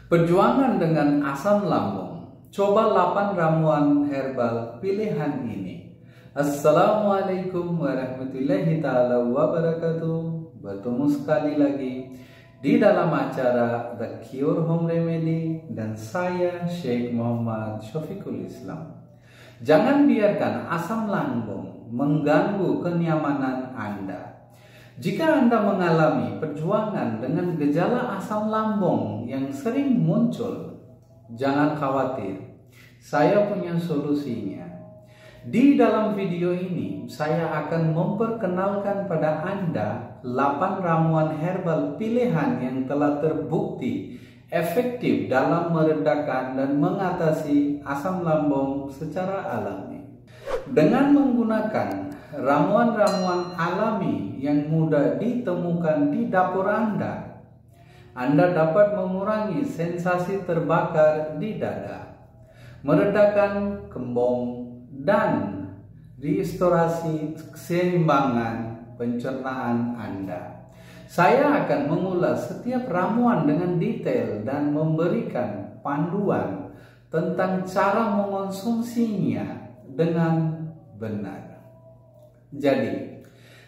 Perjuangan dengan asam lambung. Coba 8 ramuan herbal pilihan ini. Assalamualaikum warahmatullahi ta'ala wabarakatuh. Bertemu sekali lagi di dalam acara The Cure Home Remedy dan saya Syekh Muhammad Syafiqul Islam. Jangan biarkan asam lambung mengganggu kenyamanan Anda. Jika Anda mengalami perjuangan dengan gejala asam lambung yang sering muncul, jangan khawatir, saya punya solusinya. Di dalam video ini, saya akan memperkenalkan pada Anda 8 ramuan herbal pilihan yang telah terbukti efektif dalam meredakan dan mengatasi asam lambung secara alami. Dengan menggunakan ramuan-ramuan alami yang mudah ditemukan di dapur Anda dapat mengurangi sensasi terbakar di dada, meredakan kembung, dan restorasi keseimbangan pencernaan Anda. Saya akan mengulas setiap ramuan dengan detail dan memberikan panduan tentang cara mengonsumsinya dengan benar. Jadi,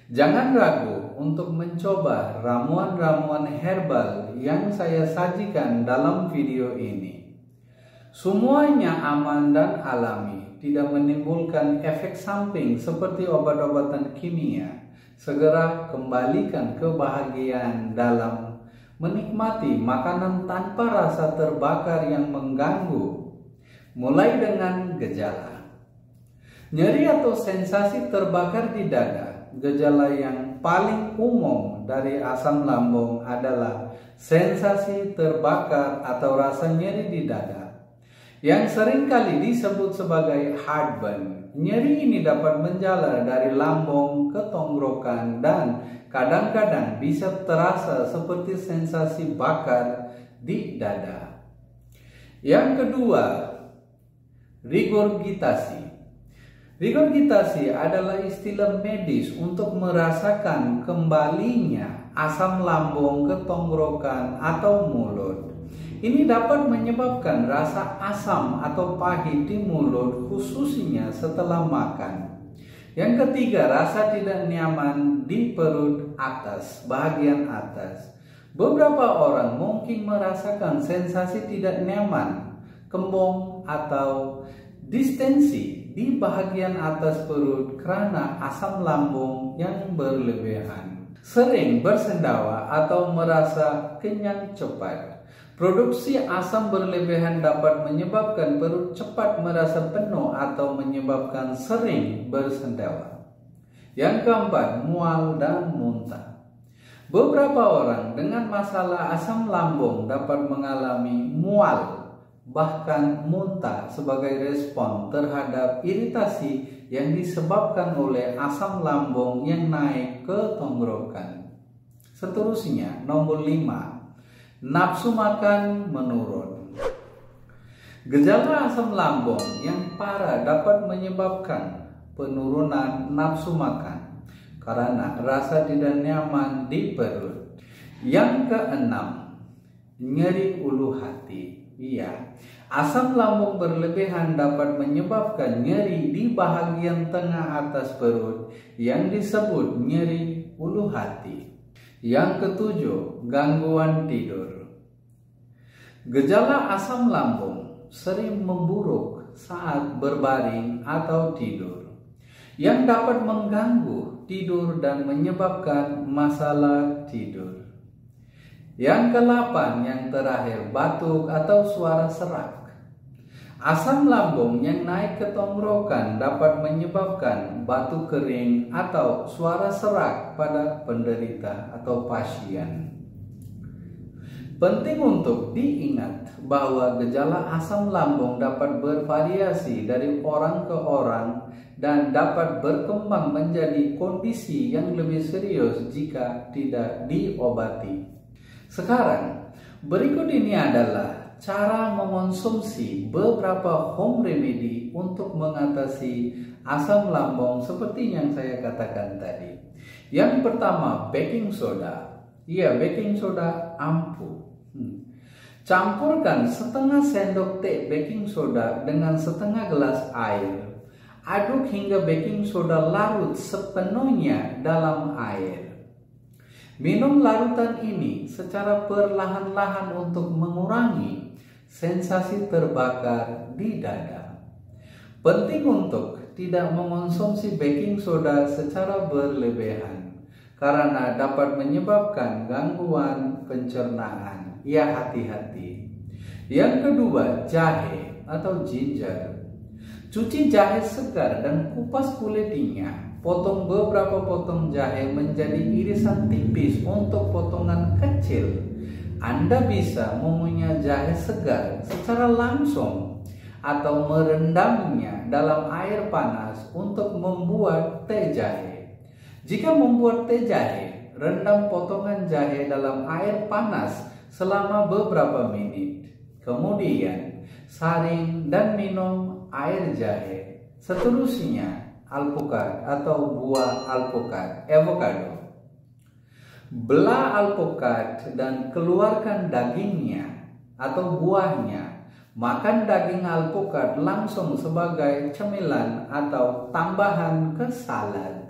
jangan ragu untuk mencoba ramuan-ramuan herbal yang saya sajikan dalam video ini. Semuanya aman dan alami, tidak menimbulkan efek samping seperti obat-obatan kimia. Segera kembalikan kebahagiaan dalam menikmati makanan tanpa rasa terbakar yang mengganggu. Mulai dengan gejala. Nyeri atau sensasi terbakar di dada. Gejala yang paling umum dari asam lambung adalah sensasi terbakar atau rasa nyeri di dada, yang seringkali disebut sebagai heartburn. Nyeri ini dapat menjalar dari lambung ke tenggorokan dan kadang-kadang bisa terasa seperti sensasi bakar di dada. Yang kedua, regurgitasi. Regurgitasi adalah istilah medis untuk merasakan kembalinya asam lambung ke tenggorokan atau mulut. Ini dapat menyebabkan rasa asam atau pahit di mulut, khususnya setelah makan. Yang ketiga, rasa tidak nyaman di perut atas, bagian atas. Beberapa orang mungkin merasakan sensasi tidak nyaman, kembung atau distensi di bagian atas perut karena asam lambung yang berlebihan. Sering bersendawa atau merasa kenyang cepat. Produksi asam berlebihan dapat menyebabkan perut cepat merasa penuh atau menyebabkan sering bersendawa. Yang keempat, mual dan muntah. Beberapa orang dengan masalah asam lambung dapat mengalami mual, bahkan muntah sebagai respon terhadap iritasi yang disebabkan oleh asam lambung yang naik ke tenggorokan. Seterusnya, nomor 5. Nafsu makan menurun. Gejala asam lambung yang parah dapat menyebabkan penurunan nafsu makan karena rasa tidak nyaman di perut. Yang keenam, nyeri ulu hati. Iya, asam lambung berlebihan dapat menyebabkan nyeri di bagian tengah atas perut yang disebut nyeri ulu hati. Yang ketujuh, gangguan tidur. Gejala asam lambung sering memburuk saat berbaring atau tidur, yang dapat mengganggu tidur dan menyebabkan masalah tidur. Yang ke-8, yang terakhir, batuk atau suara serak. Asam lambung yang naik ke tenggorokan dapat menyebabkan batuk kering atau suara serak pada penderita atau pasien. Penting untuk diingat bahwa gejala asam lambung dapat bervariasi dari orang ke orang dan dapat berkembang menjadi kondisi yang lebih serius jika tidak diobati. Sekarang, berikut ini adalah cara mengonsumsi beberapa home remedy untuk mengatasi asam lambung seperti yang saya katakan tadi. Yang pertama, baking soda. Iya, baking soda ampuh. Campurkan setengah sendok teh baking soda dengan setengah gelas air. Aduk hingga baking soda larut sepenuhnya dalam air. Minum larutan ini secara perlahan-lahan untuk mengurangi sensasi terbakar di dada. Penting untuk tidak mengonsumsi baking soda secara berlebihan karena dapat menyebabkan gangguan pencernaan. Ya, hati-hati. Yang kedua, jahe atau ginger. Cuci jahe segar dan kupas kulitnya. Potong beberapa potong jahe menjadi irisan tipis untuk potongan kecil. Anda bisa mengunyah jahe segar secara langsung atau merendamnya dalam air panas untuk membuat teh jahe. Jika membuat teh jahe, rendam potongan jahe dalam air panas selama beberapa menit. Kemudian saring dan minum air jahe. Seterusnya alpukat atau buah alpukat, avocado. Belah alpukat dan keluarkan dagingnya atau buahnya. Makan daging alpukat langsung sebagai cemilan atau tambahan ke salad.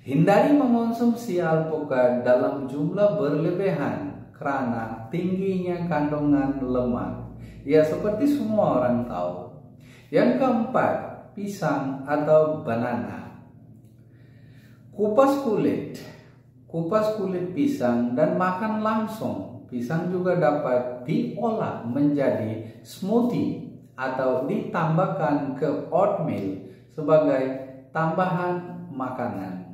Hindari mengonsumsi alpukat dalam jumlah berlebihan karena tingginya kandungan lemak. Ya, seperti semua orang tahu. Yang keempat, pisang atau banana. Kupas kulit pisang dan makan langsung. Pisang juga dapat diolah menjadi smoothie atau ditambahkan ke oatmeal sebagai tambahan makanan.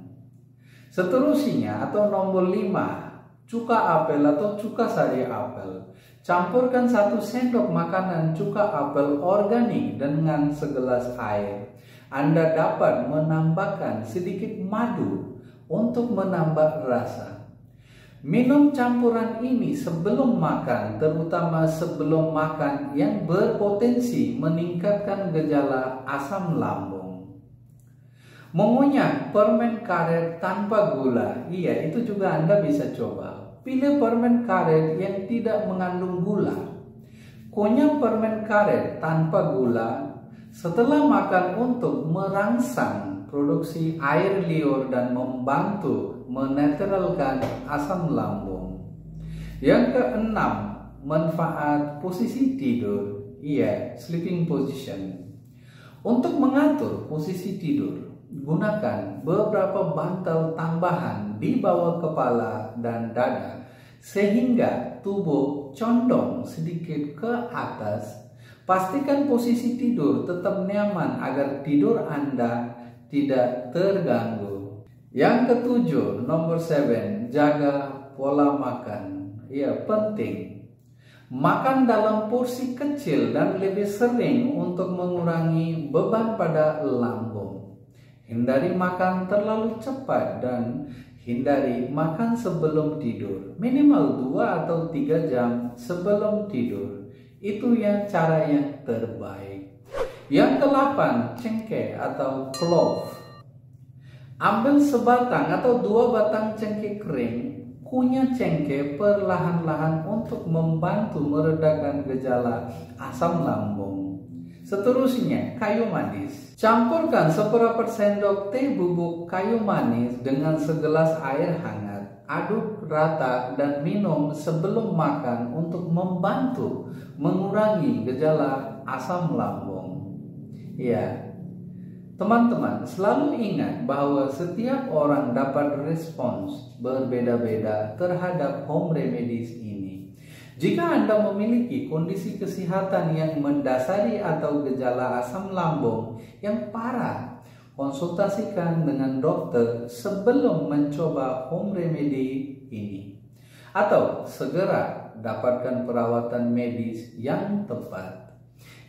Seterusnya atau nomor 5, cuka apel atau cuka sari apel. Campurkan 1 sendok makanan cuka apel organik dengan segelas air. Anda dapat menambahkan sedikit madu untuk menambah rasa. Minum campuran ini sebelum makan, terutama sebelum makan yang berpotensi meningkatkan gejala asam lambung. Mengunyah permen karet tanpa gula, iya itu juga Anda bisa coba. Pilih permen karet yang tidak mengandung gula. Kunyah permen karet tanpa gula setelah makan untuk merangsang produksi air liur dan membantu menetralkan asam lambung. Yang keenam, manfaat posisi tidur, iya, sleeping position. Untuk mengatur posisi tidur, gunakan beberapa bantal tambahan di bawah kepala dan dada sehingga tubuh condong sedikit ke atas. Pastikan posisi tidur tetap nyaman agar tidur Anda tidak terganggu. Yang ketujuh, nomor 7, jaga pola makan. Ya, penting. Makan dalam porsi kecil dan lebih sering untuk mengurangi beban pada lambung. Hindari makan terlalu cepat dan hindari makan sebelum tidur. Minimal 2 atau 3 jam sebelum tidur. Itu yang cara yang terbaik. Yang ke-8, cengkeh atau clove. Ambil sebatang atau 2 batang cengkeh kering. Kunyah cengkeh perlahan-lahan untuk membantu meredakan gejala asam lambung. Seterusnya, kayu manis. Campurkan seperempat sendok teh bubuk kayu manis dengan segelas air hangat. Aduk rata dan minum sebelum makan untuk membantu mengurangi gejala asam lambung. Ya, teman-teman, selalu ingat bahwa setiap orang dapat respons berbeda-beda terhadap home remedies ini. Jika Anda memiliki kondisi kesehatan yang mendasari atau gejala asam lambung yang parah, konsultasikan dengan dokter sebelum mencoba home remedy ini. Atau segera dapatkan perawatan medis yang tepat.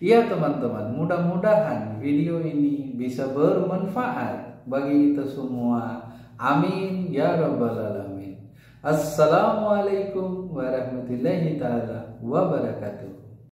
Ya teman-teman, mudah-mudahan video ini bisa bermanfaat bagi kita semua. Amin ya rabbal alamin. Assalamualaikum warahmatullahi taala wabarakatuh.